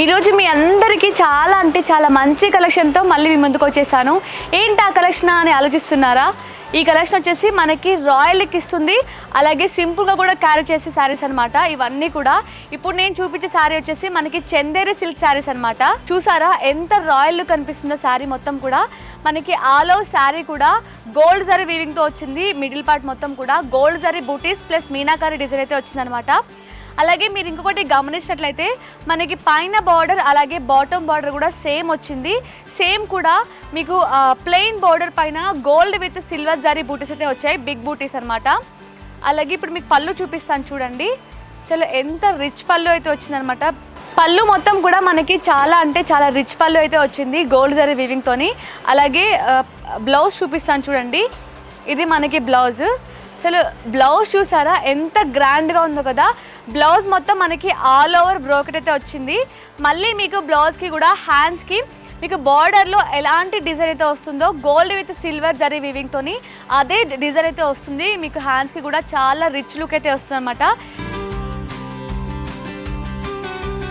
ఈరోజు మీ అందరికీ చాలా అంటే చాలా మంచి కలెక్షన్తో మళ్ళీ మీ ముందుకు వచ్చేసాను. ఏంటి ఆ కలెక్షన్ అని ఆలోచిస్తున్నారా? ఈ కలెక్షన్ వచ్చేసి మనకి రాయల్ లుక్ ఇస్తుంది, అలాగే సింపుల్గా కూడా క్యారీ చేసే శారీస్ అనమాట. ఇవన్నీ కూడా ఇప్పుడు నేను చూపించే శారీ వచ్చేసి మనకి చందేరి సిల్క్ శారీస్ అనమాట. చూసారా ఎంత రాయల్ లుక్ అనిపిస్తుందో శారీ మొత్తం కూడా. మనకి ఆల్ ఓవర్ శారీ కూడా గోల్డ్ జరీ వీవింగ్తో వచ్చింది. మిడిల్ పార్ట్ మొత్తం కూడా గోల్డ్ జరీ బూటీస్ ప్లస్ మీనాకారి డిజైన్ అయితే వచ్చిందనమాట. అలాగే మీరు ఇంకొకటి గమనించినట్లయితే మనకి పైన బార్డర్ అలాగే బాటమ్ బార్డర్ కూడా సేమ్ వచ్చింది. సేమ్ కూడా మీకు ప్లెయిన్ బార్డర్ పైన గోల్డ్ విత్ సిల్వర్ జరీ బూటీస్ అయితే వచ్చాయి, బిగ్ బూటీస్ అనమాట. అలాగే ఇప్పుడు మీకు పళ్ళు చూపిస్తాను చూడండి. అసలు ఎంత రిచ్ పళ్ళు అయితే వచ్చిందనమాట. పళ్ళు మొత్తం కూడా మనకి చాలా అంటే చాలా రిచ్ పళ్ళు అయితే వచ్చింది గోల్డ్ జరీ వీవింగ్తోని. అలాగే బ్లౌజ్ చూపిస్తాను చూడండి. ఇది మనకి బ్లౌజ్. అసలు బ్లౌజ్ చూసారా ఎంత గ్రాండ్గా ఉందో కదా. బ్లౌజ్ మొత్తం మనకి ఆల్ ఓవర్ బ్రోకెట్ అయితే వచ్చింది. మళ్ళీ మీకు బ్లౌజ్కి కూడా హ్యాండ్స్కి మీకు బార్డర్లో ఎలాంటి డిజైన్ అయితే వస్తుందో గోల్డ్ విత్ సిల్వర్ జరీ వీవింగ్తోని అదే డిజైన్ అయితే వస్తుంది. మీకు హ్యాండ్స్కి కూడా చాలా రిచ్ లుక్ అయితే వస్తుంది అనమాట.